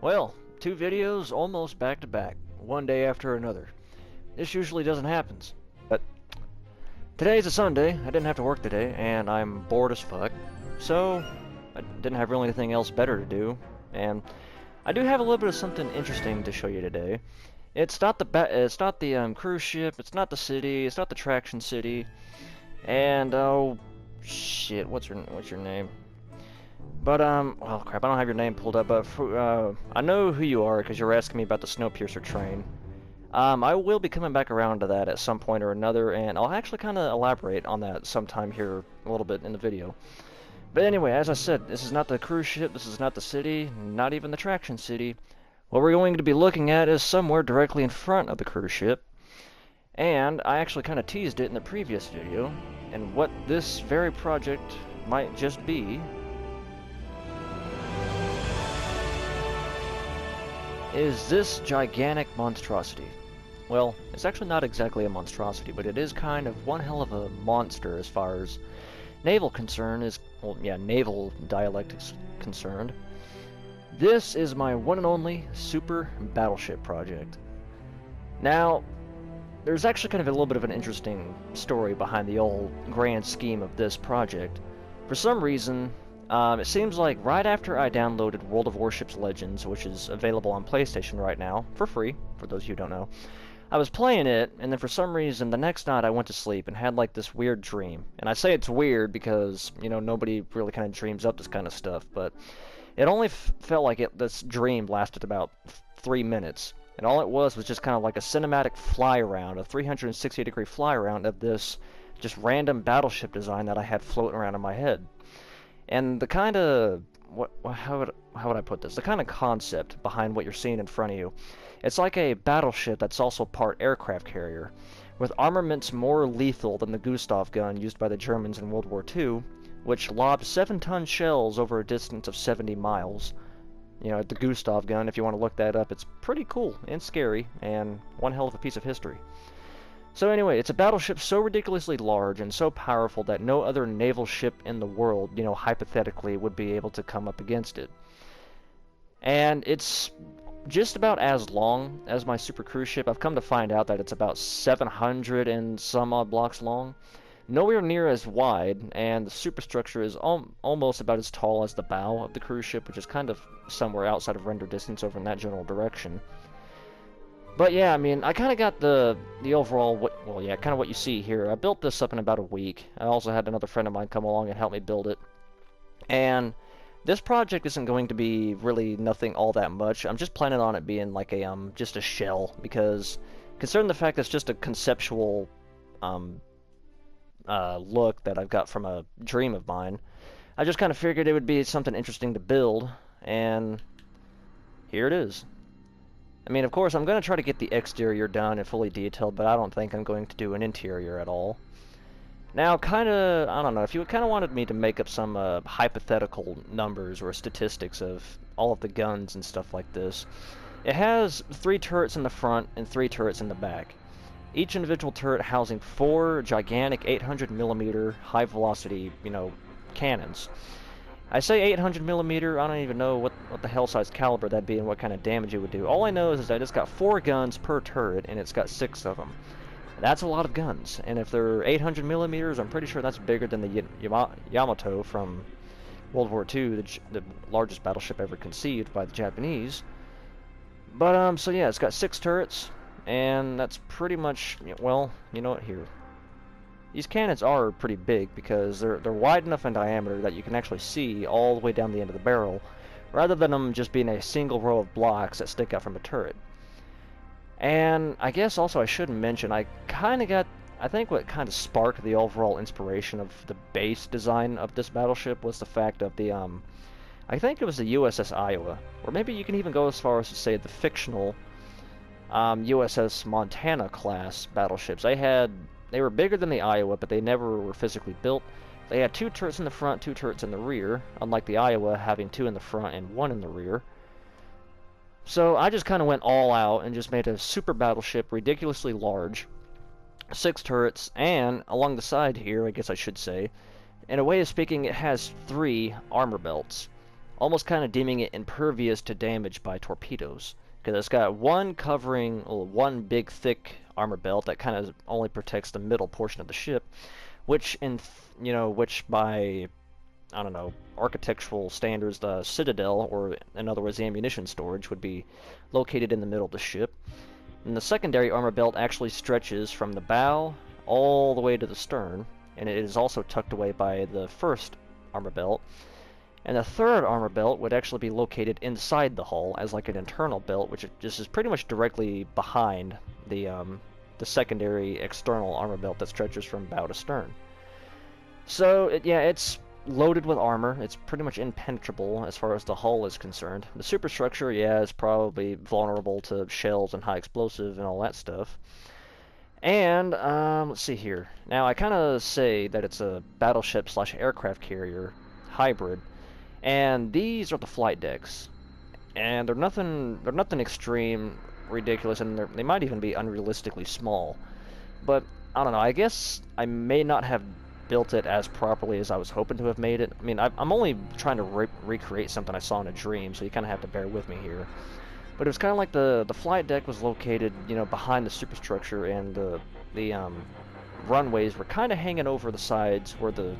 Well, two videos almost back to back, one day after another. This usually doesn't happen, but today's a Sunday, I didn't have to work today, and I'm bored as fuck, so I didn't have really anything else better to do, and I do have a little bit of something interesting to show you today. It's not the cruise ship, it's not the city, it's not the traction city, and oh shit, what's your name? But, well, crap, I don't have your name pulled up, but I know who you are because you're asking me about the Snowpiercer train. I will be coming back around to that at some point or another, and I'll actually kind of elaborate on that sometime here a little bit in the video. But anyway, as I said, this is not the cruise ship, this is not the city, not even the traction city. What we're going to be looking at is somewhere directly in front of the cruise ship, and I actually kind of teased it in the previous video, and what this very project might just be is this gigantic monstrosity. Well, it's actually not exactly a monstrosity, but it is kind of one hell of a monster as far as naval concern is, well, yeah, naval dialect is concerned. This is my one and only super battleship project. Now, there's actually kind of a little bit of an interesting story behind the old grand scheme of this project. For some reason, it seems like right after I downloaded World of Warships Legends, which is available on PlayStation right now, for free, for those of you who don't know, I was playing it, and then for some reason, the next night I went to sleep and had like this weird dream. And I say it's weird because, you know, nobody really kind of dreams up this kind of stuff, but it only felt like this dream lasted about 3 minutes. And all it was just kind of like a cinematic fly around, a 360-degree fly around of this just random battleship design that I had floating around in my head. And the kind of, how would I put this? The kind of concept behind what you're seeing in front of you. It's like a battleship that's also part aircraft carrier, with armaments more lethal than the Gustav gun used by the Germans in World War II, which lobbed 7-ton shells over a distance of 70 miles. You know, the Gustav gun, if you want to look that up, it's pretty cool and scary, and one hell of a piece of history. So anyway, it's a battleship so ridiculously large and so powerful that no other naval ship in the world, you know, hypothetically, would be able to come up against it. And it's just about as long as my super cruise ship. I've come to find out that it's about 700 and some odd blocks long. Nowhere near as wide, and the superstructure is almost about as tall as the bow of the cruise ship, which is kind of somewhere outside of render distance over in that general direction. But yeah, I mean, I kind of got the overall, kind of what you see here. I built this up in about a week. I also had another friend of mine come along and help me build it. And this project isn't going to be really nothing all that much. I'm just planning on it being like a just a shell, because considering the fact that it's just a conceptual look that I've got from a dream of mine, I just kind of figured it would be something interesting to build, and here it is. I mean, of course, I'm going to try to get the exterior done and fully detailed, but I don't think I'm going to do an interior at all. Now, kind of, I don't know, if you kind of wanted me to make up some hypothetical numbers or statistics of all of the guns and stuff like this, it has 3 turrets in the front and 3 turrets in the back. Each individual turret housing 4 gigantic 800mm high-velocity, you know, cannons. I say 800mm, I don't even know what the hell size caliber that'd be and what kind of damage it would do. All I know is that it's got 4 guns per turret, and it's got 6 of them. That's a lot of guns, and if they're 800mm, I'm pretty sure that's bigger than the Yamato from World War II, the largest battleship ever conceived by the Japanese. But, so yeah, it's got 6 turrets, and that's pretty much, well, you know what, here. These cannons are pretty big because they're wide enough in diameter that you can actually see all the way down the end of the barrel, rather than them just being a single row of blocks that stick out from a turret. And I guess also I should mention, I think what kind of sparked the overall inspiration of the base design of this battleship was the fact of the, I think it was the USS Iowa, or maybe you can even go as far as to say the fictional USS Montana class battleships. They were bigger than the Iowa, but they never were physically built. They had 2 turrets in the front, 2 turrets in the rear, unlike the Iowa having 2 in the front and 1 in the rear. So I just kind of went all out and just made a super battleship ridiculously large, 6 turrets, and along the side here, I guess I should say, in a way of speaking, it has 3 armor belts. almost kind of deeming it impervious to damage by torpedoes. Because it's got one covering, well, one big thick armor belt that kind of only protects the middle portion of the ship, which which by, I don't know, architectural standards, the citadel, or in other words, the ammunition storage, would be located in the middle of the ship. And the secondary armor belt actually stretches from the bow all the way to the stern, and it is also tucked away by the first armor belt. And the third armor belt would actually be located inside the hull as like an internal belt, which just is pretty much directly behind the secondary external armor belt that stretches from bow to stern. So it's loaded with armor. It's pretty much impenetrable as far as the hull is concerned. The superstructure, is probably vulnerable to shells and high explosive and all that stuff. And let's see here. Now I kind of say that it's a battleship slash aircraft carrier hybrid, and these are the flight decks, and they're nothing extreme, ridiculous, and they might even be unrealistically small. But I don't know. I guess I may not have built it as properly as I was hoping to have made it. I mean, I'm only trying to recreate something I saw in a dream, so you kind of have to bear with me here. But it was kind of like the flight deck was located, behind the superstructure, and the runways were kind of hanging over the sides where the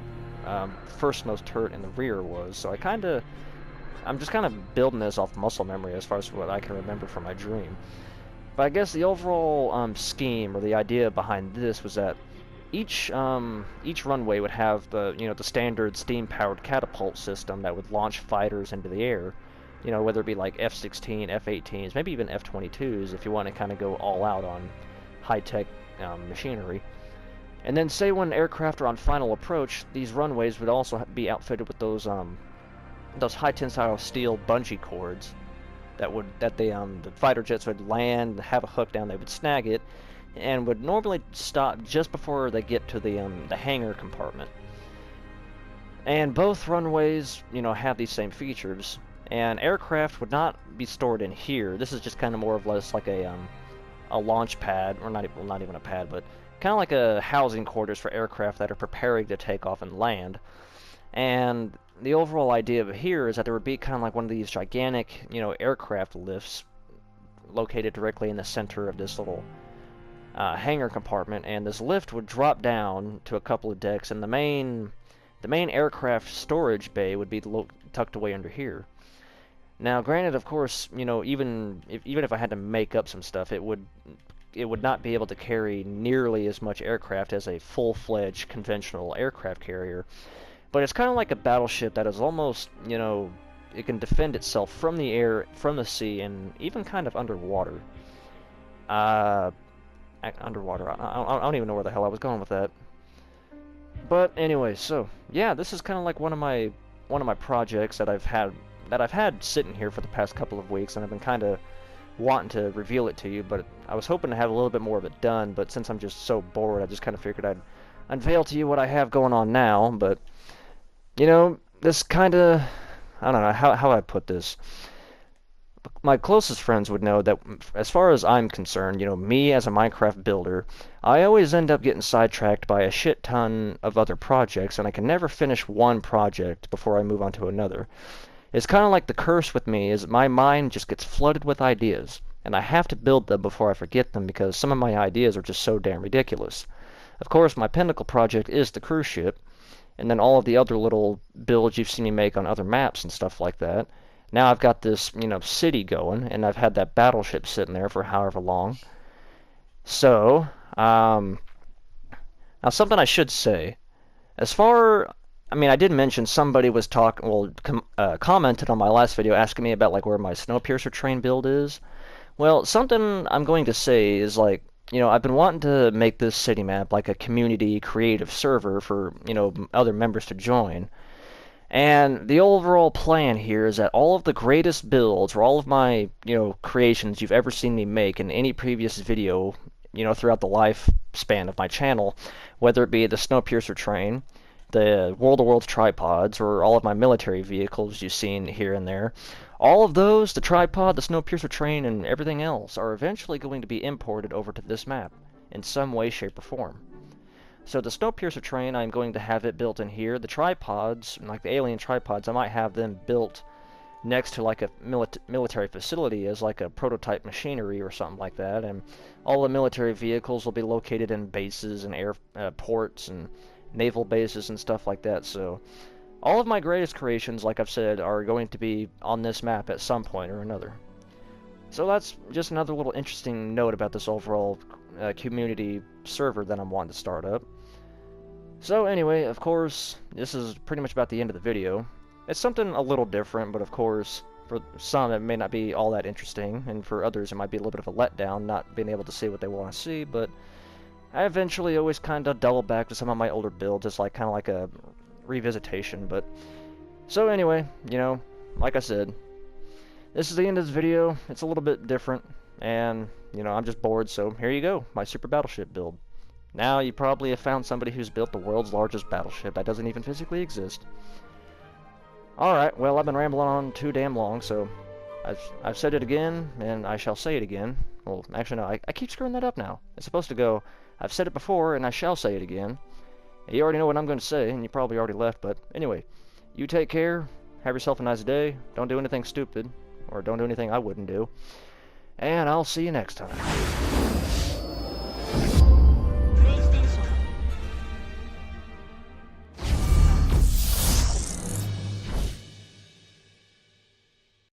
firstmost turret in the rear was. So I'm just kind of building this off muscle memory as far as what I can remember from my dream. But I guess the overall scheme or the idea behind this was that each runway would have the standard steam-powered catapult system that would launch fighters into the air. Whether it be like F-16, F-18s, maybe even F-22s if you want to kind of go all out on high-tech machinery. And then say when aircraft are on final approach, these runways would also be outfitted with those high-tensile steel bungee cords the fighter jets would land, have a hook down, they would snag it, and would normally stop just before they get to the hangar compartment. And both runways, have these same features. And aircraft would not be stored in here. This is just kind of more or less like a launch pad, or not even a pad, but kind of like a housing quarters for aircraft that are preparing to take off and land. And the overall idea of here is that there would be kind of like one of these gigantic, aircraft lifts located directly in the center of this little hangar compartment, and this lift would drop down to a couple of decks, and the main aircraft storage bay would be tucked away under here. Now, granted, of course, even if I had to make up some stuff, it would not be able to carry nearly as much aircraft as a full-fledged conventional aircraft carrier. But it's kind of like a battleship that is almost, it can defend itself from the air, from the sea, and even kind of underwater. Underwater. I don't even know where the hell I was going with that. But anyway, so yeah, this is kind of like one of my projects that I've had sitting here for the past couple of weeks, and I've been kind of wanting to reveal it to you, but I was hoping to have a little bit more of it done, but since I'm just so bored, I just kind of figured I'd unveil to you what I have going on now. But this kind of, I don't know how I put this. My closest friends would know that as far as I'm concerned, me as a Minecraft builder, I always end up getting sidetracked by a shit ton of other projects, and I can never finish one project before I move on to another. It's kind of like the curse with me is my mind just gets flooded with ideas, and I have to build them before I forget them because some of my ideas are just so damn ridiculous. Of course, my pinnacle project is the cruise ship, and then all of the other little builds you've seen me make on other maps and stuff like that. Now I've got this, city going, and I've had that battleship sitting there for however long. So, now something I should say. I did mention somebody was commented on my last video asking me about where my Snowpiercer train build is. Well, something I'm going to say is I've been wanting to make this city map like a community creative server for, other members to join. And the overall plan here is that all of the greatest builds, or all of my, creations you've ever seen me make in any previous video, throughout the lifespan of my channel, whether it be the Snowpiercer train, the World of Worlds tripods, or all of my military vehicles you've seen here and there, all of those, the tripod, the Snowpiercer train, and everything else, are eventually going to be imported over to this map in some way, shape, or form. So the Snowpiercer train, I'm going to have it built in here. The tripods, like the alien tripods, I might have them built next to like a military facility as like a prototype machinery or something like that, and all the military vehicles will be located in bases and airports and naval bases and stuff like that. So all of my greatest creations, like I've said, are going to be on this map at some point or another. So that's just another little interesting note about this overall community server that I'm wanting to start up. So anyway, of course, this is pretty much about the end of the video. It's something a little different, but of course, for some it may not be all that interesting, and for others it might be a little bit of a letdown, not being able to see what they want to see, but I eventually always kind of double back to some of my older builds, just like kind of like a revisitation. But so anyway, you know, like I said, this is the end of this video. It's a little bit different, and you know, I'm just bored, so here you go, my super battleship build. Now you probably have found somebody who's built the world's largest battleship that doesn't even physically exist. Alright, well, I've been rambling on too damn long, so I've said it again, and I shall say it again. Well, actually no, I keep screwing that up now. It's supposed to go, I've said it before, and I shall say it again. You already know what I'm going to say, and you probably already left, but anyway, you take care, have yourself a nice day, don't do anything stupid, or don't do anything I wouldn't do, and I'll see you next time.